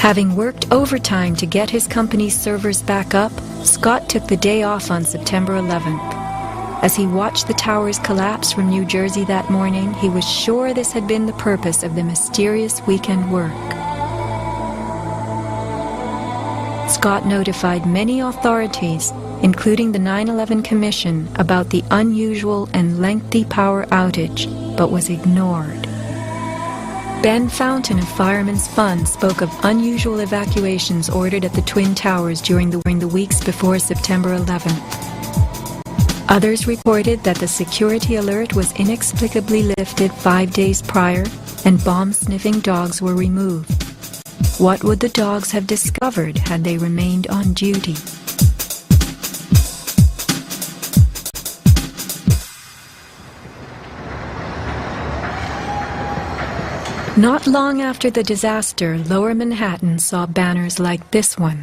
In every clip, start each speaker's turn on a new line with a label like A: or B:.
A: Having worked overtime to get his company's servers back up, Scott took the day off on September 11th. As he watched the towers collapse from New Jersey that morning, he was sure this had been the purpose of the mysterious weekend work. Scott notified many authorities, including the 9/11 Commission, about the unusual and lengthy power outage, but was ignored. Ben Fountain of Fireman's Fund spoke of unusual evacuations ordered at the Twin Towers during the weeks before September 11th. Others reported that the security alert was inexplicably lifted 5 days prior and bomb-sniffing dogs were removed. What would the dogs have discovered had they remained on duty? Not long after the disaster, Lower Manhattan saw banners like this one.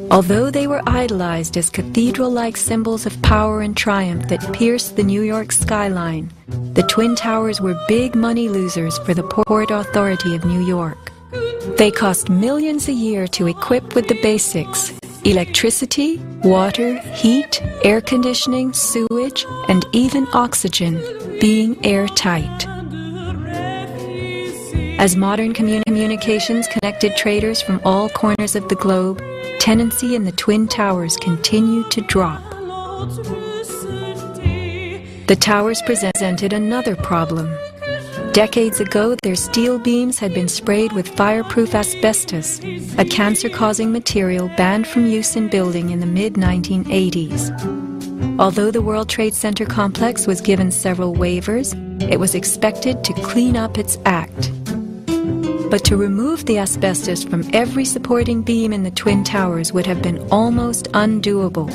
A: Although they were idolized as cathedral-like symbols of power and triumph that pierced the New York skyline, the Twin Towers were big money losers for the Port Authority of New York. They cost millions a year to equip with the basics: electricity, water, heat, air conditioning, sewage, and even oxygen, being airtight. As modern communications connected traders from all corners of the globe, tenancy in the Twin Towers continued to drop. The towers presented another problem. Decades ago, their steel beams had been sprayed with fireproof asbestos, a cancer-causing material banned from use in building in the mid-1980s. Although the World Trade Center complex was given several waivers, it was expected to clean up its act. But to remove the asbestos from every supporting beam in the Twin Towers would have been almost undoable.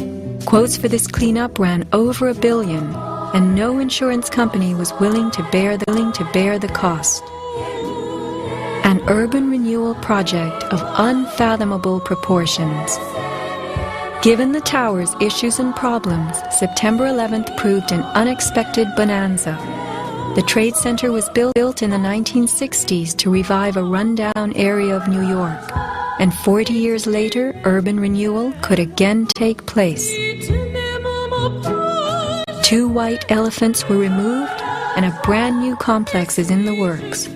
A: Quotes for this cleanup ran over $1 billion, and no insurance company was willing to bear the cost. An urban renewal project of unfathomable proportions. Given the tower's issues and problems, September 11th proved an unexpected bonanza. The Trade Center was built in the 1960s to revive a rundown area of New York, and 40 years later, urban renewal could again take place. 2 white elephants were removed, and a brand new complex is in the works.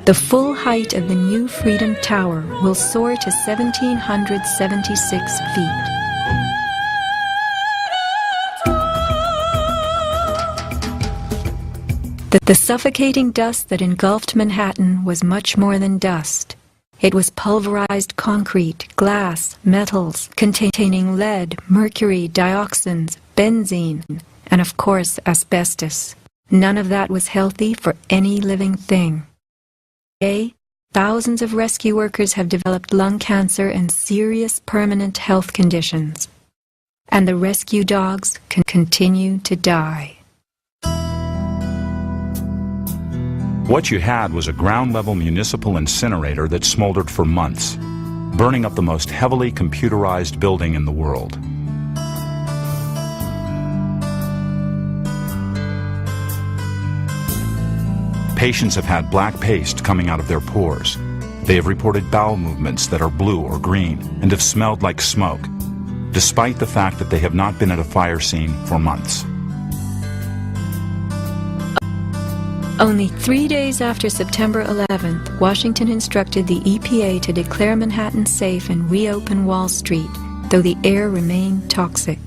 A: The full height of the new Freedom Tower will soar to 1,776 feet. The suffocating dust that engulfed Manhattan was much more than dust. It was pulverized concrete, glass, metals containing lead, mercury, dioxins, benzene, and of course asbestos. None of that was healthy for any living thing. Today, thousands of rescue workers have developed lung cancer and serious permanent health conditions. And the rescue dogs can continue to die.
B: What you had was a ground-level municipal incinerator that smoldered for months, burning up the most heavily computerized building in the world. Patients have had black paste coming out of their pores. They have reported bowel movements that are blue or green and have smelled like smoke, despite the fact that they have not been at a fire scene for months.
A: Only 3 days after September 11th, Washington instructed the EPA to declare Manhattan safe and reopen Wall Street, though the air remained toxic.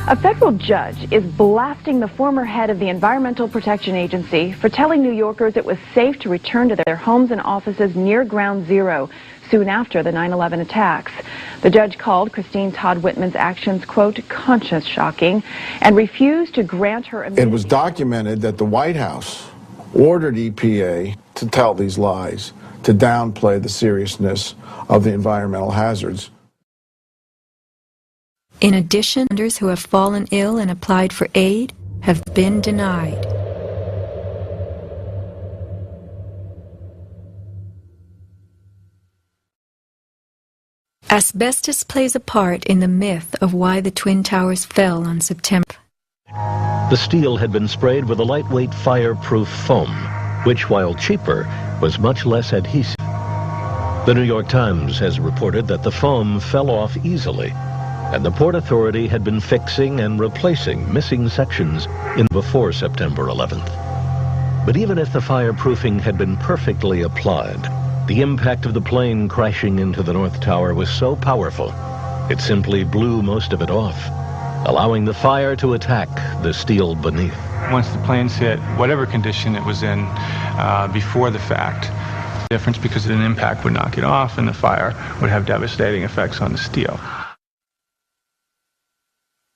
C: A federal judge is blasting the former head of the Environmental Protection Agency for telling New Yorkers it was safe to return to their homes and offices near Ground Zero soon after the 9/11 attacks. The judge called Christine Todd Whitman's actions, quote, conscience shocking, and refused to grant her immunity.
D: It was documented that the White House ordered EPA to tell these lies, to downplay the seriousness of the environmental hazards.
A: In addition, others who have fallen ill and applied for aid have been denied. Asbestos plays a part in the myth of why the Twin Towers fell on September.
E: The steel had been sprayed with a lightweight fireproof foam. which, while cheaper, was much less adhesive. The New York Times has reported that the foam fell off easily, and the Port Authority had been fixing and replacing missing sections before September 11th. But even if the fireproofing had been perfectly applied, the impact of the plane crashing into the North Tower was so powerful, it simply blew most of it off, allowing the fire to attack the steel beneath.
F: Once the planes hit, whatever condition it was in before the fact, the difference because an impact would knock it off and the fire would have devastating effects on the steel.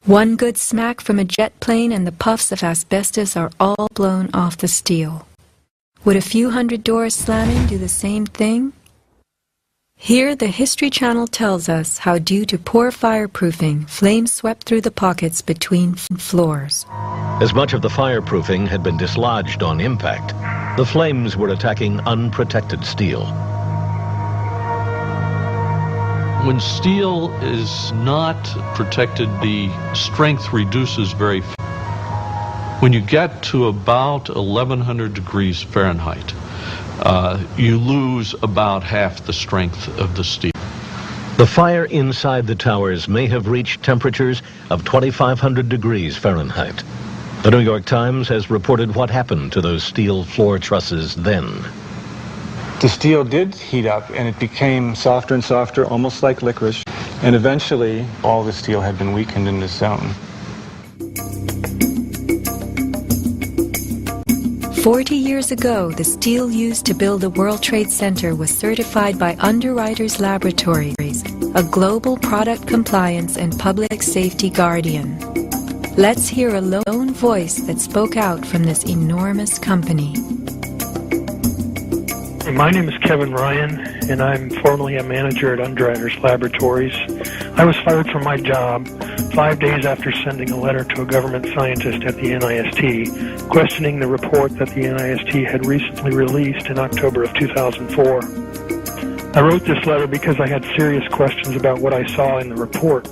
A: One good smack from a jet plane and the puffs of asbestos are all blown off the steel. Would a few hundred doors slamming do the same thing? Here, the History Channel tells us how, due to poor fireproofing, flames swept through the pockets between floors.
E: As much of the fireproofing had been dislodged on impact, the flames were attacking unprotected steel.
G: When steel is not protected, the strength reduces very fast. When you get to about 1100 degrees Fahrenheit, you lose about half the strength of the steel.
E: The fire inside the towers may have reached temperatures of 2,500 degrees Fahrenheit. The New York Times has reported what happened to those steel floor trusses then.
F: The steel did heat up and it became softer and softer, almost like licorice, and eventually all the steel had been weakened in this zone.
A: 40 years ago, the steel used to build the World Trade Center was certified by Underwriters Laboratories, a global product compliance and public safety guardian. Let's hear a lone voice that spoke out from this enormous company.
H: My name is Kevin Ryan, and I'm formerly a manager at Underwriters Laboratories. I was fired from my job 5 days after sending a letter to a government scientist at the NIST, questioning the report that the NIST had recently released in October of 2004. I wrote this letter because I had serious questions about what I saw in the report.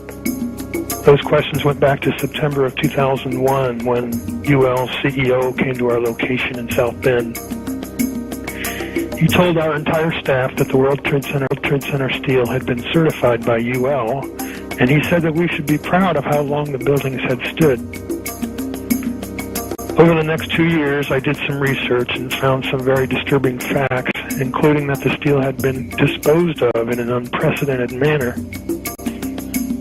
H: Those questions went back to September of 2001 when UL's CEO came to our location in South Bend. He told our entire staff that the World Trade Center steel had been certified by UL, and he said that we should be proud of how long the buildings had stood. Over the next 2 years, I did some research and found some very disturbing facts, including that the steel had been disposed of in an unprecedented manner.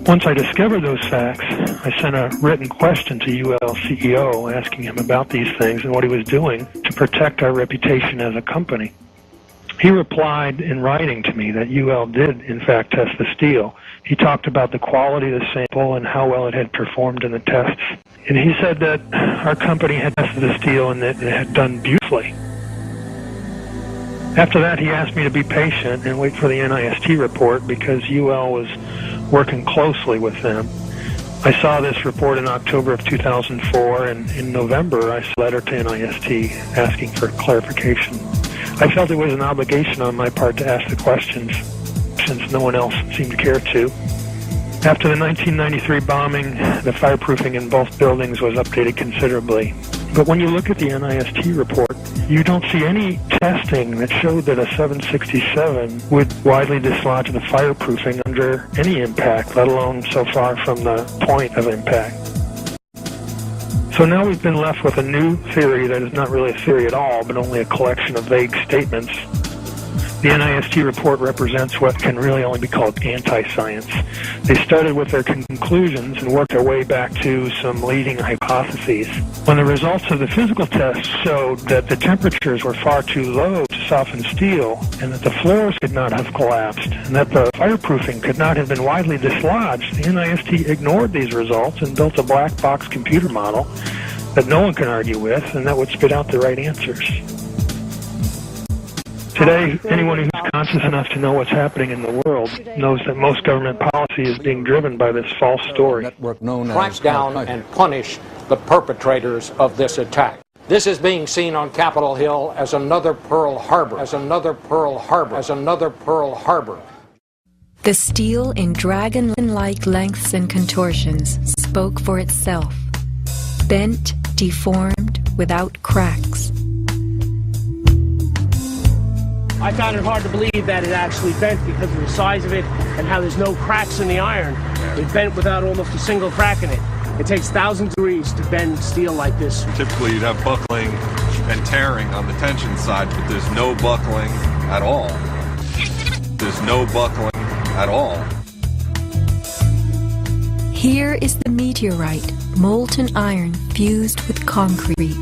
H: Once I discovered those facts, I sent a written question to UL CEO asking him about these things and what he was doing to protect our reputation as a company. He replied in writing to me that UL did, in fact, test the steel. He talked about the quality of the sample and how well it had performed in the tests. And he said that our company had tested the steel and that it had done beautifully. After that, he asked me to be patient and wait for the NIST report because UL was working closely with them. I saw this report in October of 2004, and in November, I sent a letter to NIST asking for clarification. I felt it was an obligation on my part to ask the questions, since no one else seemed to care to. After the 1993 bombing, the fireproofing in both buildings was updated considerably. But when you look at the NIST report, you don't see any testing that showed that a 767 would widely dislodge the fireproofing under any impact, let alone so far from the point of impact. So now we've been left with a new theory that is not really a theory at all, but only a collection of vague statements. The NIST report represents what can really only be called anti-science. They started with their conclusions and worked their way back to some leading hypotheses. When the results of the physical tests showed that the temperatures were far too low to soften steel, and that the floors could not have collapsed, and that the fireproofing could not have been widely dislodged, the NIST ignored these results and built a black box computer model that no one can argue with and that would spit out the right answers. Today, anyone who's conscious enough to know what's happening in the world knows that most government policy is being driven by this false story.
I: Crack down and punish the perpetrators of this attack. This is being seen on Capitol Hill as another Pearl Harbor, as another Pearl Harbor, as another Pearl Harbor.
A: The steel in dragon-like lengths and contortions spoke for itself. Bent, deformed, without cracks.
J: I found it hard to believe that it actually bent because of the size of it and how there's no cracks in the iron. It bent without almost a single crack in it. It takes thousands of degrees to bend steel like this.
K: Typically you'd have buckling and tearing on the tension side, but there's no buckling at all. There's no buckling at all.
A: Here is the meteorite, molten iron fused with concrete.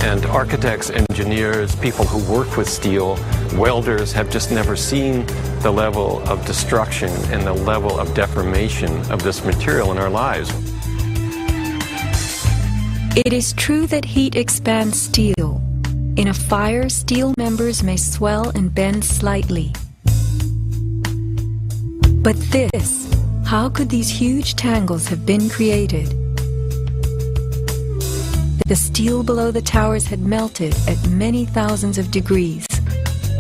L: And architects, engineers, people who work with steel, welders have just never seen the level of destruction and the level of deformation of this material in our lives.
A: It is true that heat expands steel. In a fire, steel members may swell and bend slightly. But this, how could these huge tangles have been created? The steel below the towers had melted at many thousands of degrees.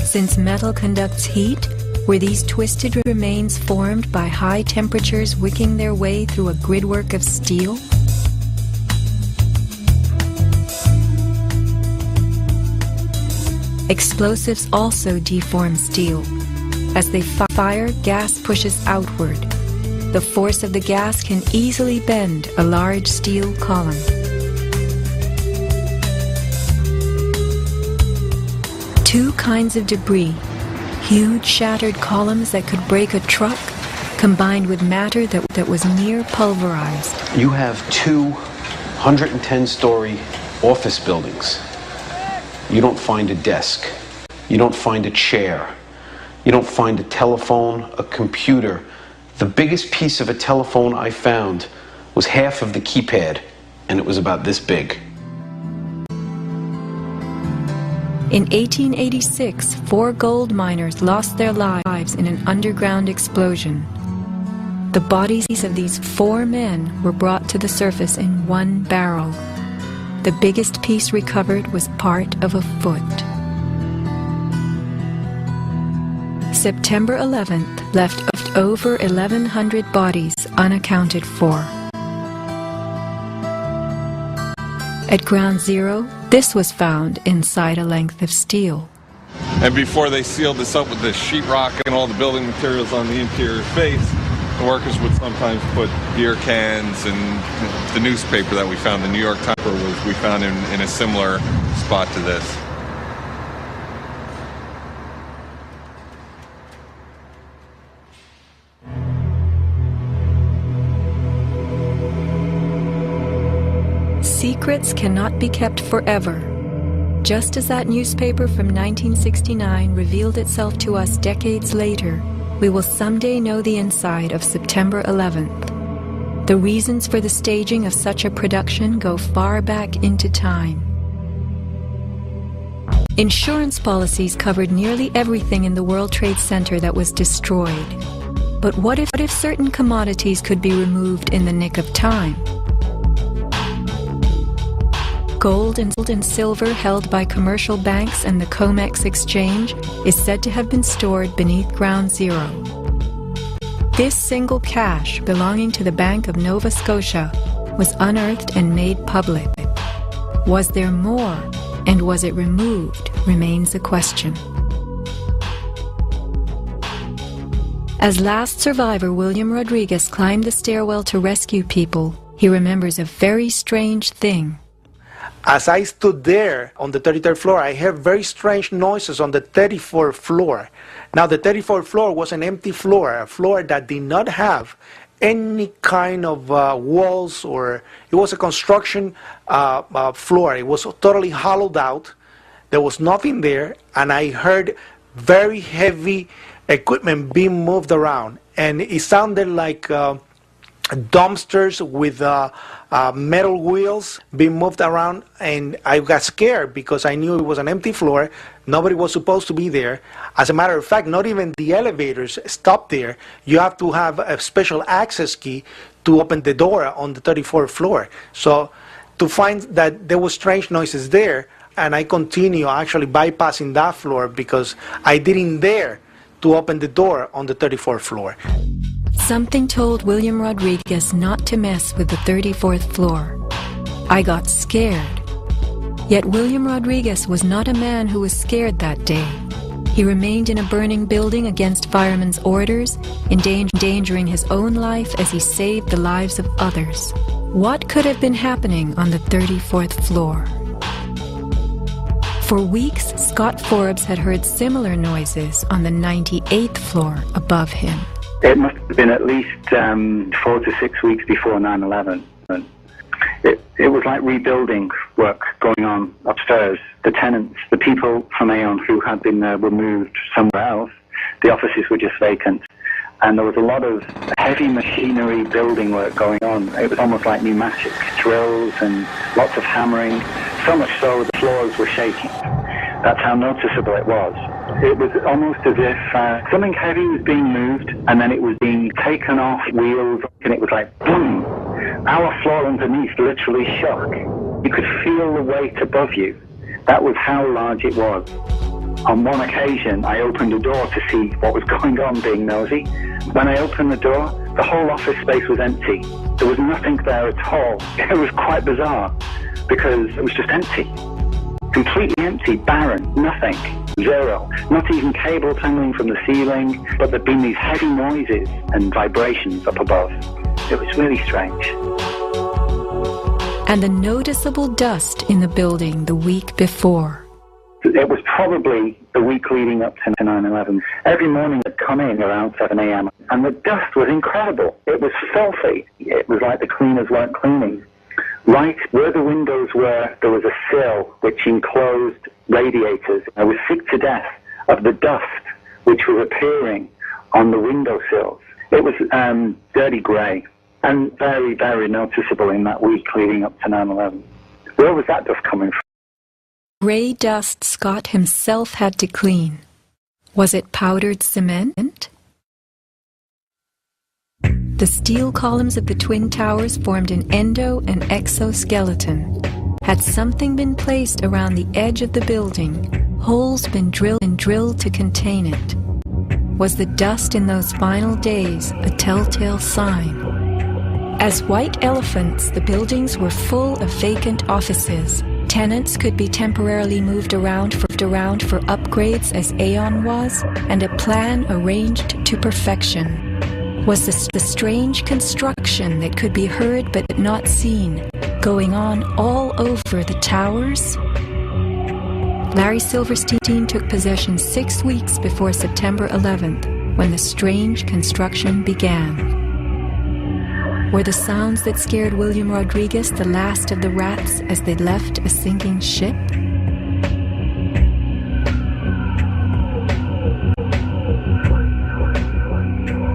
A: Since metal conducts heat, were these twisted remains formed by high temperatures wicking their way through a gridwork of steel? Explosives also deform steel. As they fire, gas pushes outward. The force of the gas can easily bend a large steel column. Two kinds of debris, huge shattered columns that could break a truck, combined with matter that was near pulverized.
M: You have 210-story office buildings. You don't find a desk. You don't find a chair. You don't find a telephone, a computer. The biggest piece of a telephone I found was half of the keypad, and it was about this big.
A: In 1886, 4 gold miners lost their lives in an underground explosion. The bodies of these 4 men were brought to the surface in one barrel. The biggest piece recovered was part of a foot. September 11th left over 1,100 bodies unaccounted for. At Ground Zero, this was found inside a length of steel.
K: And before they sealed this up with the sheetrock and all the building materials on the interior face, the workers would sometimes put beer cans and the newspaper that we found, the New York Times, we found in a similar spot to this.
A: Secrets cannot be kept forever. Just as that newspaper from 1969 revealed itself to us decades later, we will someday know the inside of September 11th. The reasons for the staging of such a production go far back into time. Insurance policies covered nearly everything in the World Trade Center that was destroyed. But what if certain commodities could be removed in the nick of time? Gold and silver held by commercial banks and the COMEX exchange is said to have been stored beneath Ground Zero. This single cash belonging to the Bank of Nova Scotia was unearthed and made public. Was there more, and was it removed, remains a question. As last survivor William Rodriguez climbed the stairwell to rescue people, he remembers a very strange thing.
N: As I stood there on the 33rd floor, I heard very strange noises on the 34th floor. Now, the 34th floor was an empty floor, a floor that did not have any kind of walls, or it was a construction floor. It was totally hollowed out. There was nothing there, and I heard very heavy equipment being moved around, and it sounded like dumpsters with metal wheels being moved around, and I got scared because I knew it was an empty floor. Nobody was supposed to be there. As a matter of fact, not even the elevators stopped there. You have to have a special access key to open the door on the 34th floor. So to find that there were strange noises there, and I continue actually bypassing that floor because I didn't dare to open the door on the 34th floor.
A: Something told William Rodriguez not to mess with the 34th floor. I got scared. Yet William Rodriguez was not a man who was scared that day. He remained in a burning building against firemen's orders, endangering his own life as he saved the lives of others. What could have been happening on the 34th floor? For weeks, Scott Forbes had heard similar noises on the 98th floor above him.
O: It must have been at least 4 to 6 weeks before 9/11. It was like rebuilding work going on upstairs. The tenants, the people from Aon who had been there were moved somewhere else. The offices were just vacant. And there was a lot of heavy machinery building work going on. It was almost like pneumatic drills and lots of hammering, so much so the floors were shaking. That's how noticeable it was. It was almost as if something heavy was being moved and then it was being taken off wheels, and it was like boom. Our floor underneath literally shook. You could feel the weight above you. That was how large it was. On one occasion, I opened a door to see what was going on, being nosy. When I opened the door, the whole office space was empty. There was nothing there at all. It was quite bizarre because it was just empty. Completely empty, barren, nothing, zero. Not even cable tangling from the ceiling, but there'd been these heavy noises and vibrations up above. It was really strange.
A: And the noticeable dust in the building the week before.
O: It was probably the week leading up to 9/11. Every morning I'd come in around 7 a.m. and the dust was incredible. It was filthy. It was like the cleaners weren't cleaning. Right where the windows were, there was a sill which enclosed radiators. I was sick to death of the dust which was appearing on the windowsills. It was dirty grey and very, very noticeable in that week leading up to 9/11. Where was that dust coming from?
A: Grey dust Scott himself had to clean. Was it powdered cement? The steel columns of the Twin Towers formed an endo and exoskeleton. Had something been placed around the edge of the building, holes been drilled to contain it? Was the dust in those final days a telltale sign? As white elephants, the buildings were full of vacant offices. Tenants could be temporarily moved around for upgrades as Aon was, and a plan arranged to perfection. Was the strange construction that could be heard but not seen going on all over the towers? Larry Silverstein took possession 6 weeks before September 11th, when the strange construction began. Were the sounds that scared William Rodriguez the last of the rats as they left a sinking ship?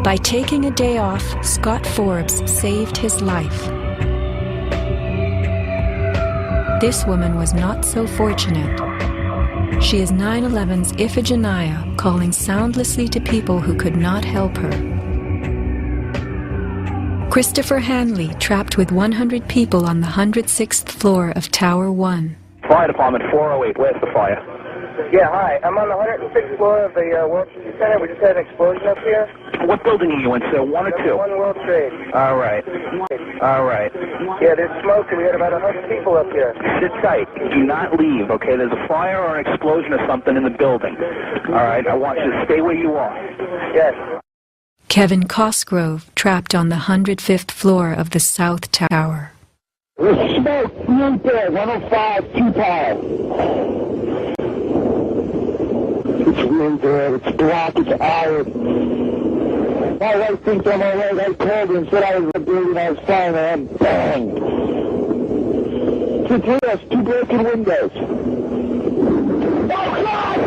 A: By taking a day off, Scott Forbes saved his life. This woman was not so fortunate. She is 9/11's Iphigenia, calling soundlessly to people who could not help her. Christopher Hanley trapped with 100 people on the 106th floor of Tower 1.
P: Fire Department 408, where's the fire?
Q: Yeah, hi. I'm on the 106th floor of the World Trade Center. We just had an explosion up here.
P: What building are you in, sir? 1 or 2?
Q: 1 World Trade.
P: All right. All right.
Q: Yeah, there's smoke, and we had about 100 people up here.
P: Sit tight. Do not leave, okay? There's a fire or an explosion or something in the building. All right? I want you to stay where you are.
Q: Yes.
A: Kevin Cosgrove trapped on the 105th floor of the South Tower.
R: There's smoke right there, 105, 2 power. It's really there, it's black, it's iron. My wife thinks I'm alright. I called her and said I was in the building, I was fine, and bang. 2 glass, 2 broken windows. Oh, God!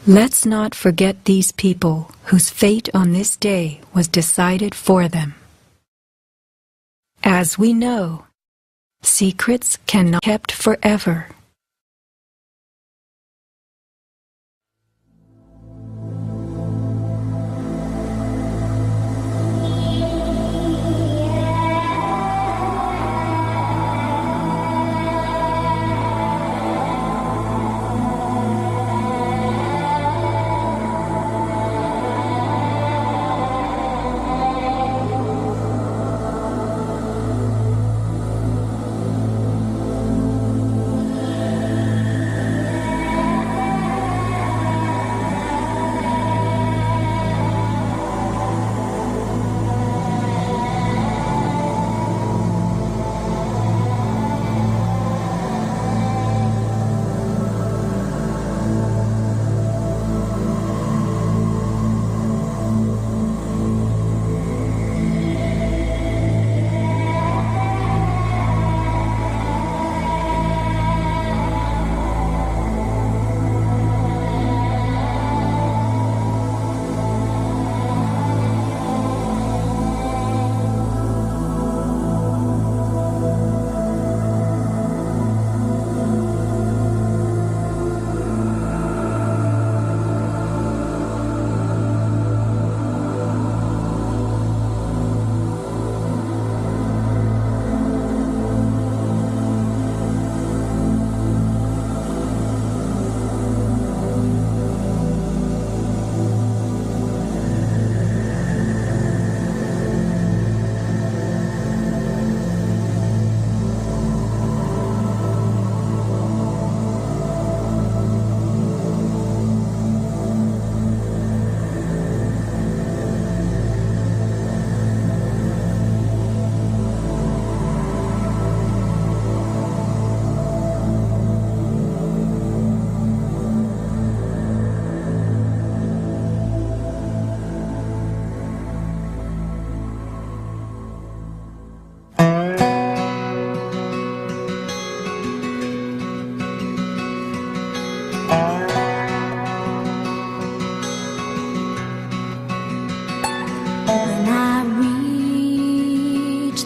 A: Let's not forget these people whose fate on this day was decided for them. As we know, secrets cannot be kept forever.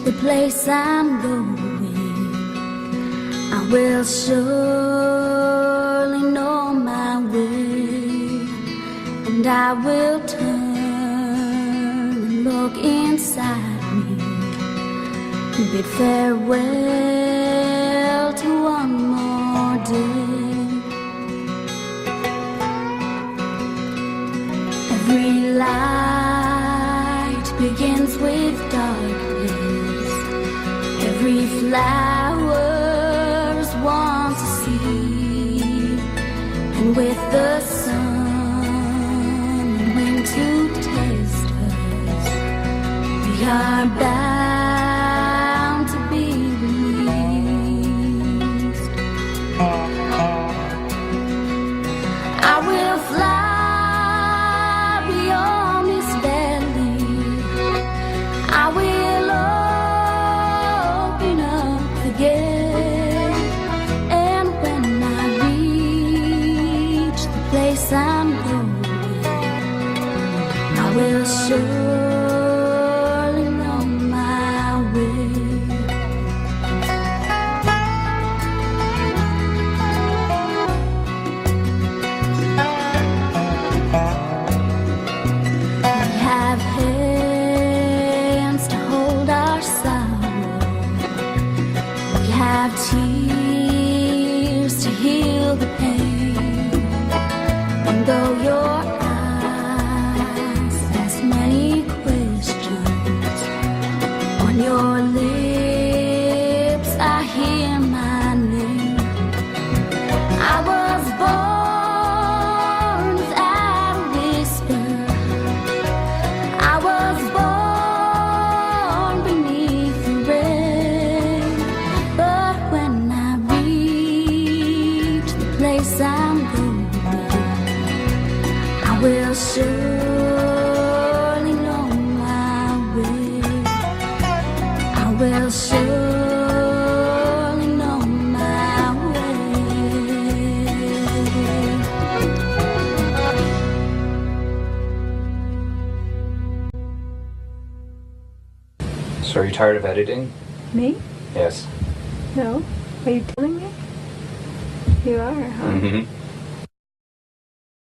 S: the place I'm going, I will surely know my way, and I will turn and look inside me, and bid farewell to one more day. Every light begins with darkness. Every flower's one to see, and with the sun and wind to taste us, we are bound to be released. I will fly beyond this valley. I will open up the gate, and when I reach the place I'm going, I will surely know my way. We have hands to hold our sorrow. We have tears to heal the pain. And though your eyes ask many questions, on your lips I hear my name. I was born without a whisper. I was born beneath the rain. But when I reach the place I'm going, I will surely know my way. I will surely know my way.
T: So are you tired of editing?
U: Me?
T: Yes.
U: No. Are you telling me? You are, huh?
T: Mm-hmm.